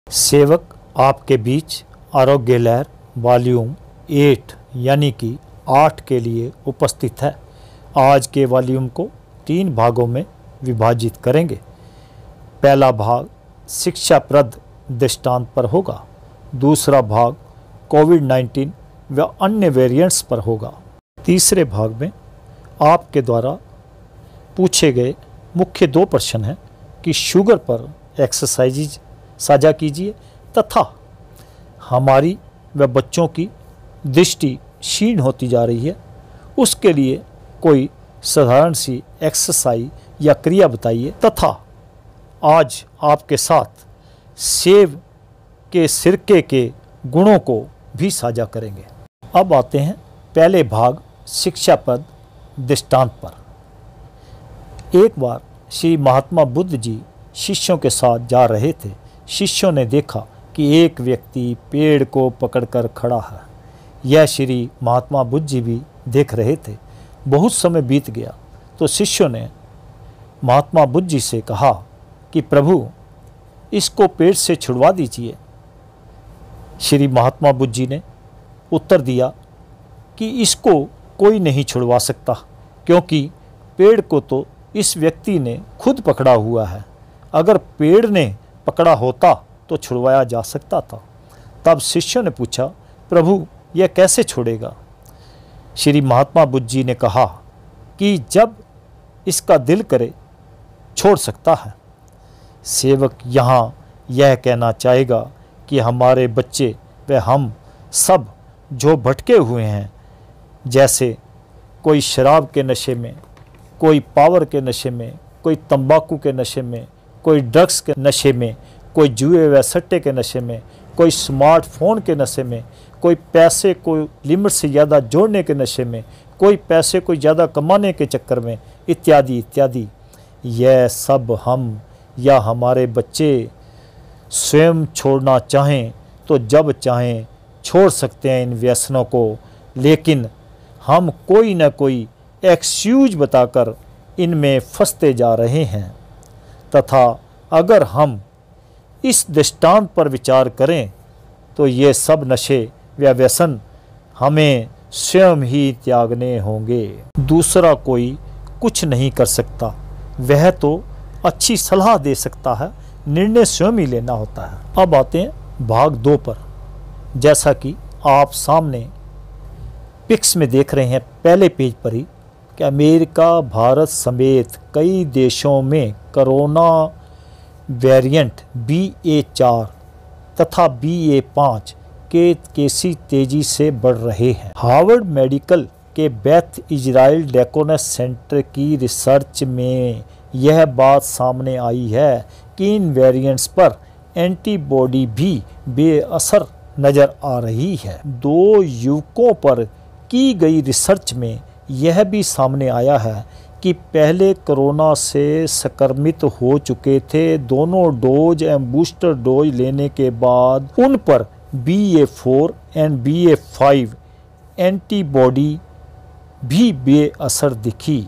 सेवक आपके बीच आरोग्य लहर वॉल्यूम 8 यानी कि 8 के लिए उपस्थित है। आज के वॉल्यूम को 3 भागों में विभाजित करेंगे। पहला भाग शिक्षाप्रद दृष्टांत पर होगा, दूसरा भाग कोविड-19 व अन्य वेरिएंट्स पर होगा। तीसरे भाग में आपके द्वारा पूछे गए मुख्य 2 प्रश्न हैं कि शुगर पर एक्सरसाइज साझा कीजिए तथा हमारी व बच्चों की दृष्टि क्षीण होती जा रही है, उसके लिए कोई साधारण सी एक्सरसाइज या क्रिया बताइए। तथा आज आपके साथ सेब के सिरके के गुणों को भी साझा करेंगे। अब आते हैं पहले भाग शिक्षाप्रद दृष्टांत पर। एक बार श्री महात्मा बुद्ध जी शिष्यों के साथ जा रहे थे। शिष्यों ने देखा कि एक व्यक्ति पेड़ को पकड़कर खड़ा है। यह श्री महात्मा बुद्ध जी भी देख रहे थे। बहुत समय बीत गया तो शिष्यों ने महात्मा बुद्ध जी से कहा कि प्रभु, इसको पेड़ से छुड़वा दीजिए। श्री महात्मा बुद्ध जी ने उत्तर दिया कि इसको कोई नहीं छुड़वा सकता, क्योंकि पेड़ को तो इस व्यक्ति ने खुद पकड़ा हुआ है। अगर पेड़ ने पकड़ा होता तो छुड़वाया जा सकता था। तब शिष्यों ने पूछा, प्रभु यह कैसे छोड़ेगा? श्री महात्मा बुद्ध जी ने कहा कि जब इसका दिल करे छोड़ सकता है। सेवक यहाँ यह कहना चाहेगा कि हमारे बच्चे व हम सब जो भटके हुए हैं, जैसे कोई शराब के नशे में, कोई पावर के नशे में, कोई तंबाकू के नशे में, कोई ड्रग्स के नशे में, कोई जुए व सट्टे के नशे में, कोई स्मार्टफोन के नशे में, कोई पैसे को लिमिट से ज़्यादा जोड़ने के नशे में, कोई पैसे को ज़्यादा कमाने के चक्कर में, इत्यादि इत्यादि। यह सब हम या हमारे बच्चे स्वयं छोड़ना चाहें तो जब चाहें छोड़ सकते हैं इन व्यसनों को, लेकिन हम कोई न कोई एक्सक्यूज बताकर इनमें फंसते जा रहे हैं। तथा अगर हम इस दृष्टांत पर विचार करें तो ये सब नशे व व्यसन हमें स्वयं ही त्यागने होंगे। दूसरा कोई कुछ नहीं कर सकता, वह तो अच्छी सलाह दे सकता है, निर्णय स्वयं ही लेना होता है। अब आते हैं भाग 2 पर। जैसा कि आप सामने पिक्स में देख रहे हैं, पहले पेज पर ही, कि अमेरिका, भारत समेत कई देशों में कोरोना वेरिएंट BA.4 तथा BA.5 के केसी तेजी से बढ़ रहे हैं। हार्वर्ड मेडिकल के बेथ इजराइल डेकोनस सेंटर की रिसर्च में यह बात सामने आई है कि इन वेरिएंट्स पर एंटीबॉडी भी बेअसर नज़र आ रही है। 2 युवकों पर की गई रिसर्च में यह भी सामने आया है कि पहले कोरोना से संक्रमित हो चुके थे, दोनों डोज एवं बूस्टर डोज लेने के बाद उन पर BA.4 एंड BA.5 एंटीबॉडी भी बेअसर दिखी।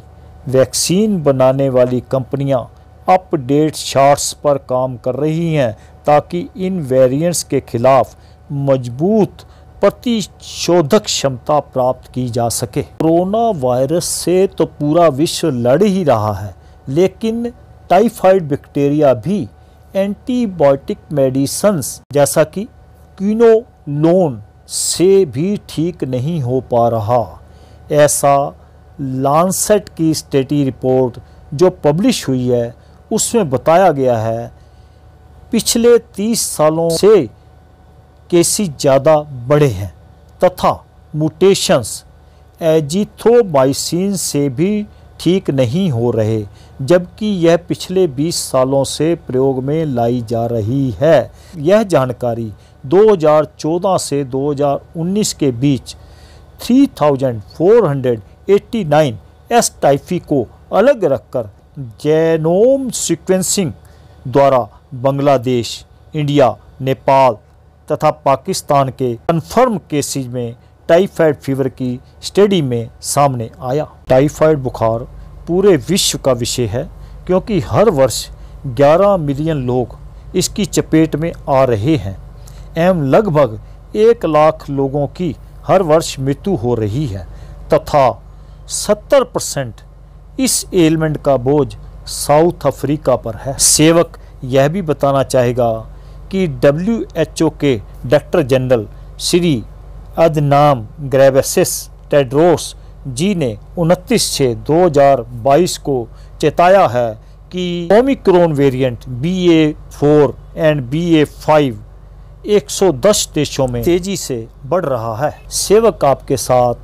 वैक्सीन बनाने वाली कंपनियां अपडेट शॉट्स पर काम कर रही हैं ताकि इन वेरिएंट्स के खिलाफ मजबूत प्रतिशोधक क्षमता प्राप्त की जा सके। कोरोना वायरस से तो पूरा विश्व लड़ ही रहा है, लेकिन टाइफाइड बैक्टीरिया भी एंटीबायोटिक मेडिसिन्स जैसा कि क्विनोलोन से भी ठीक नहीं हो पा रहा। ऐसा लांसेट की स्टडी रिपोर्ट जो पब्लिश हुई है उसमें बताया गया है पिछले 30 सालों से केसेस ज़्यादा बढ़े हैं तथा म्यूटेशंस एजिथ्रोमाइसिन से भी ठीक नहीं हो रहे, जबकि यह पिछले 20 सालों से प्रयोग में लाई जा रही है। यह जानकारी 2014 से 2019 के बीच 3489 एस टाइफी को अलग रखकर जेनोम सीक्वेंसिंग द्वारा बांग्लादेश, इंडिया, नेपाल तथा पाकिस्तान के कन्फर्म केसेज में टाइफाइड फीवर की स्टडी में सामने आया। टाइफाइड बुखार पूरे विश्व का विषय है, क्योंकि हर वर्ष 11 मिलियन लोग इसकी चपेट में आ रहे हैं एवं लगभग 1 लाख लोगों की हर वर्ष मृत्यु हो रही है तथा 70% इस एलिमेंट का बोझ साउथ अफ्रीका पर है। सेवक यह भी बताना चाहेगा कि WHO के डायरेक्टर जनरल श्री अदनाम ग्रेबेसिस टेड्रोस जी ने 29/6/2022 को चेताया है कि Omicron variant BA.4 and BA.5 110 देशों में तेजी से बढ़ रहा है। सेवक आपके साथ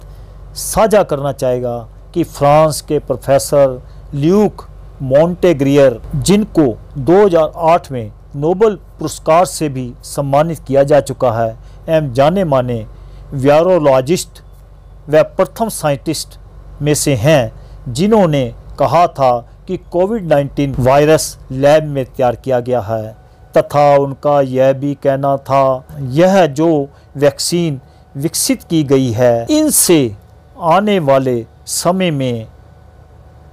साझा करना चाहेगा कि फ्रांस के प्रोफेसर ल्यूक मॉन्टेग्रियर, जिनको 2008 में नोबेल पुरस्कार से भी सम्मानित किया जा चुका है एवं जाने माने वायरोलॉजिस्ट व प्रथम साइंटिस्ट में से हैं, जिन्होंने कहा था कि कोविड-19 वायरस लैब में तैयार किया गया है तथा उनका यह भी कहना था यह जो वैक्सीन विकसित की गई है इनसे आने वाले समय में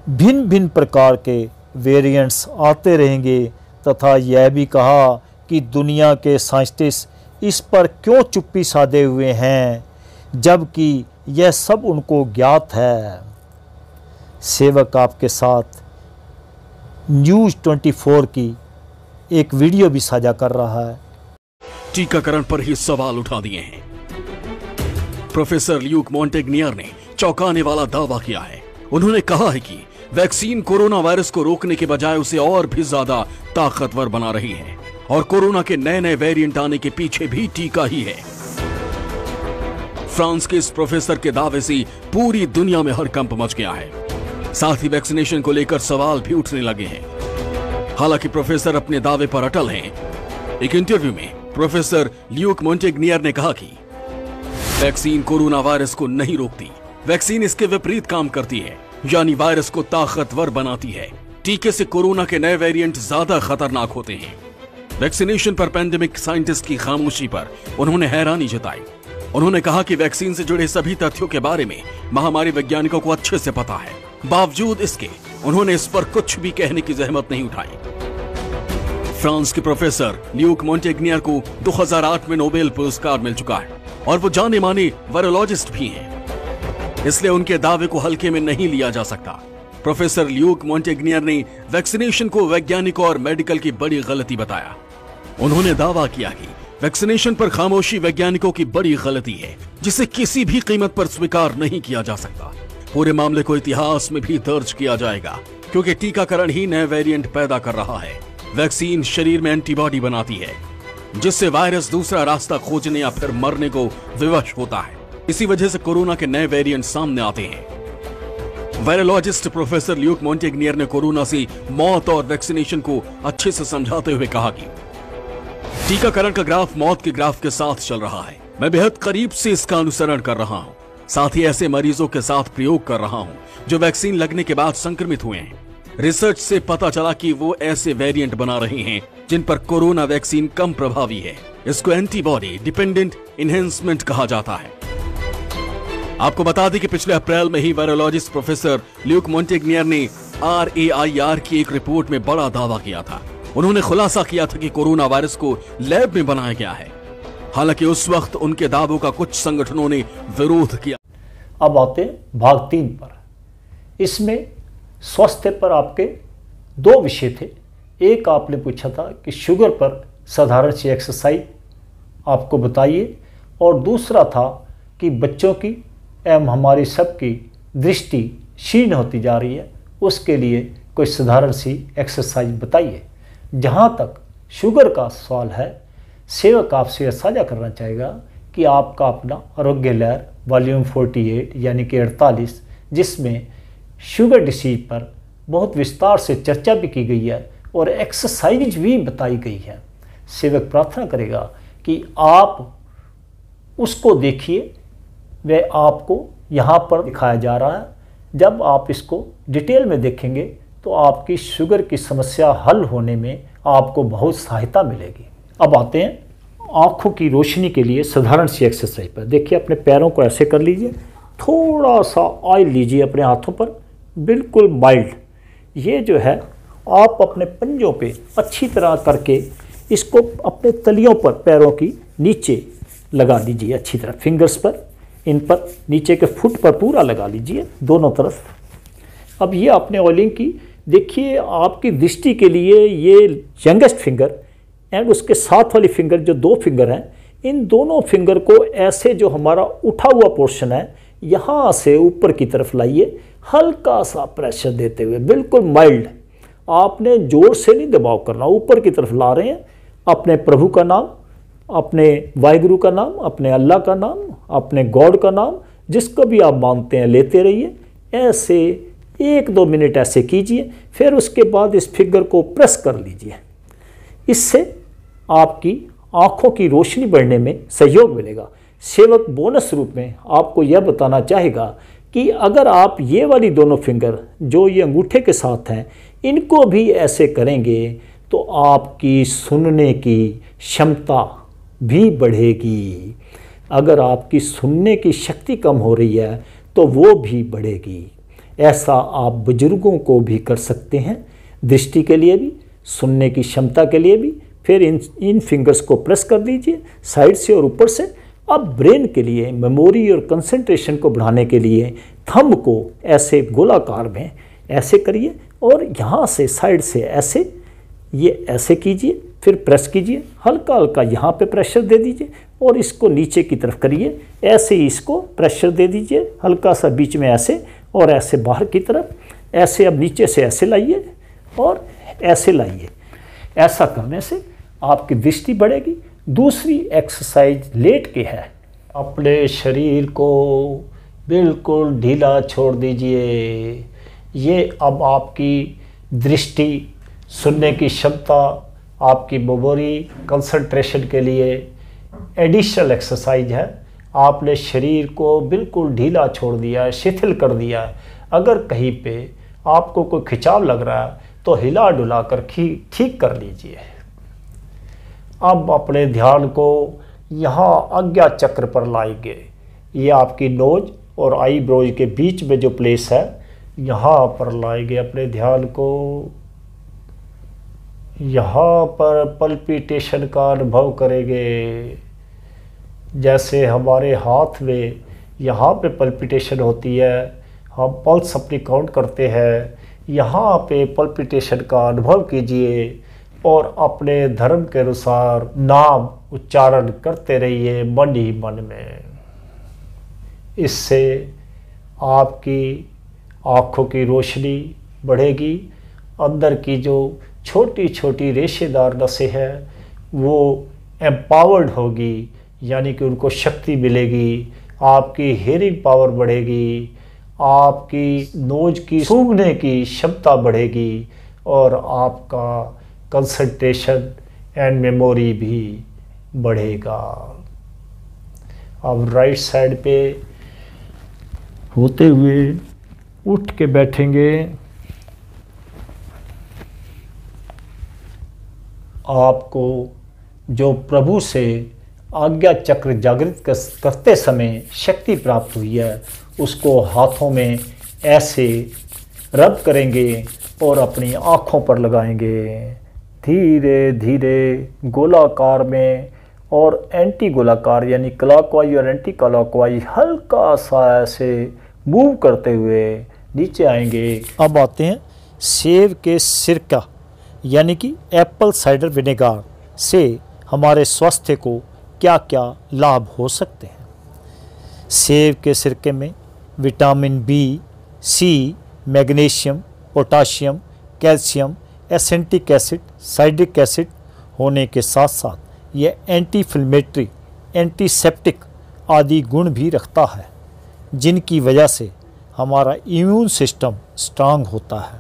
भिन्न भिन्न प्रकार के वेरिएंट्स आते रहेंगे तथा यह भी कहा कि दुनिया के साइंटिस्ट इस पर क्यों चुप्पी साधे हुए हैं जबकि यह सब उनको ज्ञात है। सेवक आपके साथ न्यूज़ 24 की एक वीडियो भी साझा कर रहा है। टीकाकरण पर ही सवाल उठा दिए हैं। प्रोफेसर ल्यूक मॉन्टेग्नियर ने चौंकाने वाला दावा किया है। उन्होंने कहा है कि वैक्सीन कोरोना वायरस को रोकने के बजाय उसे और भी ज्यादा ताकतवर बना रही है और कोरोना के नए नए वेरिएंट आने के पीछे भी टीका ही है। फ्रांस के इस प्रोफेसर के दावे से पूरी दुनिया में हड़कंप मच गया है। साथ ही वैक्सीनेशन को लेकर सवाल भी उठने लगे हैं। हालांकि प्रोफेसर अपने दावे पर अटल हैं। एक इंटरव्यू में प्रोफेसर ल्यूक मॉन्टेग्नियर ने कहा कि वैक्सीन कोरोना वायरस को नहीं रोकती, वैक्सीन इसके विपरीत काम करती है, यानी वायरस को ताकतवर बनाती है। टीके से कोरोना के नए वेरिएंट ज्यादा खतरनाक होते हैं। वैक्सीनेशन पर पैंडेमिक साइंटिस्ट की खामोशी पर उन्होंने हैरानी जताई। उन्होंने कहा कि वैक्सीन से जुड़े सभी तथ्यों के बारे में महामारी वैज्ञानिकों को अच्छे से पता है। बावजूद इसके उन्होंने इस पर कुछ भी कहने की जहमत नहीं उठाई। फ्रांस के प्रोफेसर ल्यूक मॉन्टेग्नियर को 2008 में नोबेल पुरस्कार मिल चुका है और वो जाने माने वायरोलॉजिस्ट भी हैं। इसलिए उनके दावे को हल्के में नहीं लिया जा सकता। प्रोफेसर ल्यूक मॉन्टेग्नियर ने वैक्सीनेशन को वैज्ञानिकों और मेडिकल की बड़ी गलती बताया। उन्होंने दावा किया कि वैक्सीनेशन पर खामोशी वैज्ञानिकों की बड़ी गलती है, जिसे किसी भी कीमत पर स्वीकार नहीं किया जा सकता। पूरे मामले को इतिहास में भी दर्ज किया जाएगा, क्योंकि टीकाकरण ही नए वेरिएंट पैदा कर रहा है। वैक्सीन शरीर में एंटीबॉडी बनाती है, जिससे वायरस दूसरा रास्ता खोजने या फिर मरने को विवश होता है। इसी वजह से कोरोना के नए वेरिएंट सामने आते हैं। वायरोलॉजिस्ट प्रोफेसर ल्यूक मॉन्टेग्नियर ने कोरोना से मौत और वैक्सीनेशन को अच्छे से समझाते हुए कहा कि टीकाकरण का ग्राफ मौत के ग्राफ के साथ चल रहा है। मैं बेहद करीब से इसका अनुसरण कर रहा हूं। साथ ही ऐसे मरीजों के साथ प्रयोग कर रहा हूं जो वैक्सीन लगने के बाद संक्रमित हुए हैं। रिसर्च से पता चला कि वो ऐसे वेरिएंट बना रहे हैं जिन पर कोरोना वैक्सीन कम प्रभावी है। इसको एंटीबॉडी डिपेंडेंट इनहेंसमेंट कहा जाता है। आपको बता दें कि पिछले अप्रैल में ही वायरोलॉजिस्ट प्रोफेसर ल्यूक मॉन्टेग्नियर ने RAIR की एक रिपोर्ट में बड़ा दावा किया था। उन्होंने खुलासा किया था कि कोरोना वायरस को लैब में बनाया गया है। हालांकि उस वक्त उनके दावों का कुछ संगठनों ने विरोध किया। अब आते भाग 3 पर। इसमें स्वास्थ्य पर आपके 2 विषय थे। एक आपने पूछा था कि शुगर पर साधारण सी एक्सरसाइज आपको बताइए, और दूसरा था कि बच्चों की एवं हमारी सबकी दृष्टि क्षीण होती जा रही है, उसके लिए कोई साधारण सी एक्सरसाइज बताइए। जहाँ तक शुगर का सवाल है, सेवक आपसे यह साझा करना चाहेगा कि आपका अपना आरोग्य लहर वॉल्यूम 48 यानी कि 48, जिसमें शुगर डिसीज पर बहुत विस्तार से चर्चा भी की गई है और एक्सरसाइज भी बताई गई है। सेवक प्रार्थना करेगा कि आप उसको देखिए, वह आपको यहाँ पर दिखाया जा रहा है। जब आप इसको डिटेल में देखेंगे तो आपकी शुगर की समस्या हल होने में आपको बहुत सहायता मिलेगी। अब आते हैं आँखों की रोशनी के लिए साधारण सी एक्सरसाइज पर। देखिए, अपने पैरों को ऐसे कर लीजिए, थोड़ा सा ऑयल लीजिए अपने हाथों पर, बिल्कुल माइल्ड। ये जो है आप अपने पंजों पे अच्छी तरह करके इसको अपने तलियों पर पैरों की नीचे लगा लीजिए अच्छी तरह, फिंगर्स पर, इन पर नीचे के फुट पर पूरा लगा लीजिए दोनों तरफ। अब ये आपने ऑयलिंग की। देखिए आपकी दृष्टि के लिए ये यंगेस्ट फिंगर एंड उसके साथ वाली फिंगर, जो 2 फिंगर हैं, इन दोनों फिंगर को ऐसे जो हमारा उठा हुआ पोर्शन है यहाँ से ऊपर की तरफ लाइए, हल्का सा प्रेशर देते हुए, बिल्कुल माइल्ड। आपने जोर से नहीं दबाव करना, ऊपर की तरफ ला रहे हैं। अपने प्रभु का नाम, अपने वाहिगुरु का नाम, अपने अल्लाह का नाम, अपने गॉड का नाम, जिसको भी आप मानते हैं लेते रहिए। ऐसे 1-2 मिनट ऐसे कीजिए। फिर उसके बाद इस फिगर को प्रेस कर लीजिए। इससे आपकी आँखों की रोशनी बढ़ने में सहयोग मिलेगा। सेवक बोनस रूप में आपको यह बताना चाहेगा कि अगर आप ये वाली दोनों फिंगर जो ये अंगूठे के साथ हैं, इनको भी ऐसे करेंगे तो आपकी सुनने की क्षमता भी बढ़ेगी। अगर आपकी सुनने की शक्ति कम हो रही है तो वो भी बढ़ेगी। ऐसा आप बुजुर्गों को भी कर सकते हैं, दृष्टि के लिए भी, सुनने की क्षमता के लिए भी। फिर इन फिंगर्स को प्रेस कर दीजिए साइड से और ऊपर से। अब ब्रेन के लिए, मेमोरी और कंसंट्रेशन को बढ़ाने के लिए थंब को ऐसे गोलाकार में ऐसे करिए और यहाँ से साइड से ऐसे, ये ऐसे कीजिए। फिर प्रेस कीजिए, हल्का हल्का यहाँ पे प्रेशर दे दीजिए और इसको नीचे की तरफ करिए। ऐसे ही इसको प्रेशर दे दीजिए, हल्का सा बीच में ऐसे और ऐसे बाहर की तरफ। ऐसे अब नीचे से ऐसे लाइए और ऐसे लाइए। ऐसा करने से आपकी दृष्टि बढ़ेगी। दूसरी एक्सरसाइज लेट के है। अपने शरीर को बिल्कुल ढीला छोड़ दीजिए। ये अब आपकी दृष्टि, सुनने की क्षमता, आपकी मेमोरी, कंसंट्रेशन के लिए एडिशनल एक्सरसाइज है। आपने शरीर को बिल्कुल ढीला छोड़ दिया है, शिथिल कर दिया है। अगर कहीं पे आपको कोई खिंचाव लग रहा है तो हिला डुला कर ठीक कर लीजिए। अब अपने ध्यान को यहाँ आज्ञा चक्र पर लाएंगे। ये आपकी नोज और आईब्रोज के बीच में जो प्लेस है, यहाँ पर लाएंगे अपने ध्यान को। यहाँ पर पल्पिटेशन का अनुभव करेंगे। जैसे हमारे हाथ में यहाँ पे पल्पिटेशन होती है, हम पल्स अपनी काउंट करते हैं, यहाँ पे पल्पिटेशन का अनुभव कीजिए और अपने धर्म के अनुसार नाम उच्चारण करते रहिए मन ही मन में। इससे आपकी आँखों की रोशनी बढ़ेगी। अंदर की जो छोटी छोटी रेशेदार नसें हैं वो एम्पावर्ड होगी, यानी कि उनको शक्ति मिलेगी। आपकी हियरिंग पावर बढ़ेगी, आपकी नोज की सूंघने की क्षमता बढ़ेगी और आपका कंसंट्रेशन एंड मेमोरी भी बढ़ेगा। अब राइट साइड पे होते हुए उठ के बैठेंगे। आपको जो प्रभु से आज्ञा चक्र जागृत करते समय शक्ति प्राप्त हुई है, उसको हाथों में ऐसे रब करेंगे और अपनी आँखों पर लगाएंगे। धीरे धीरे गोलाकार में और एंटी गोलाकार, यानी क्लॉकवाइज और एंटी क्लॉकवाइज हल्का सा ऐसे मूव करते हुए नीचे आएंगे। अब आते हैं सेब के सिरका यानी कि एप्पल साइडर विनेगार से हमारे स्वास्थ्य को क्या क्या लाभ हो सकते हैं। सेब के सिरके में vitamin B, C, magnesium, potassium, calcium, acetic acid, citric acid होने के साथ साथ यह एंटी इन्फ्लेमेटरी, एंटीसेप्टिक आदि गुण भी रखता है, जिनकी वजह से हमारा इम्यून सिस्टम स्ट्रांग होता है,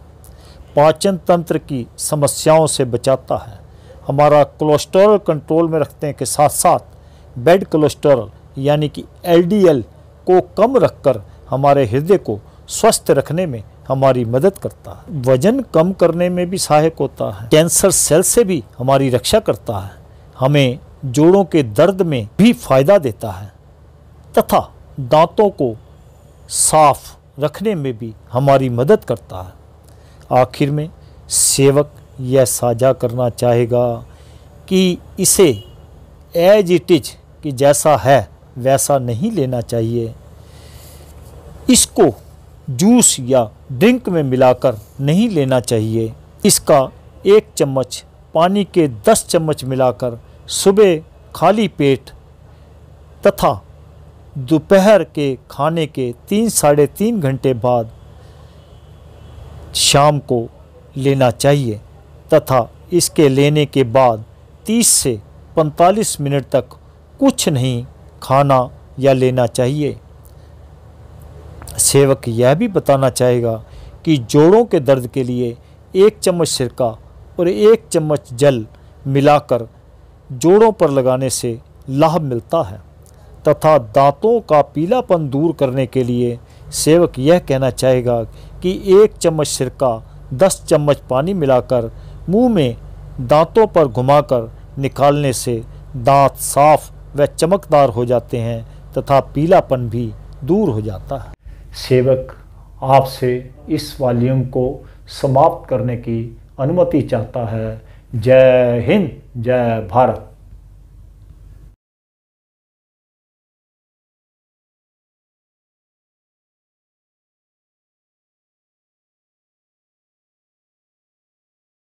पाचन तंत्र की समस्याओं से बचाता है, हमारा कोलेस्ट्रॉल कंट्रोल में रखने के साथ साथ बैड कोलेस्ट्रॉल यानी कि एलडीएल को कम रखकर हमारे हृदय को स्वस्थ रखने में हमारी मदद करता है, वजन कम करने में भी सहायक होता है, कैंसर सेल से भी हमारी रक्षा करता है, हमें जोड़ों के दर्द में भी फायदा देता है तथा दांतों को साफ रखने में भी हमारी मदद करता है। आखिर में सेवक यह साझा करना चाहेगा कि इसे एज इट इज कि जैसा है वैसा नहीं लेना चाहिए। इसको जूस या ड्रिंक में मिलाकर नहीं लेना चाहिए। इसका 1 चम्मच पानी के 10 चम्मच मिलाकर सुबह खाली पेट तथा दोपहर के खाने के 3-3.5 घंटे बाद शाम को लेना चाहिए तथा इसके लेने के बाद 30 से 45 मिनट तक कुछ नहीं खाना या लेना चाहिए। सेवक यह भी बताना चाहेगा कि जोड़ों के दर्द के लिए 1 चम्मच सिरका और 1 चम्मच जल मिलाकर जोड़ों पर लगाने से लाभ मिलता है तथा दांतों का पीलापन दूर करने के लिए सेवक यह कहना चाहेगा कि 1 चम्मच सिरका 10 चम्मच पानी मिलाकर मुंह में दांतों पर घुमाकर निकालने से दांत साफ व चमकदार हो जाते हैं तथा पीलापन भी दूर हो जाता है। सेवक आपसे इस वॉल्यूम को समाप्त करने की अनुमति चाहता है। जय हिंद, जय भारत।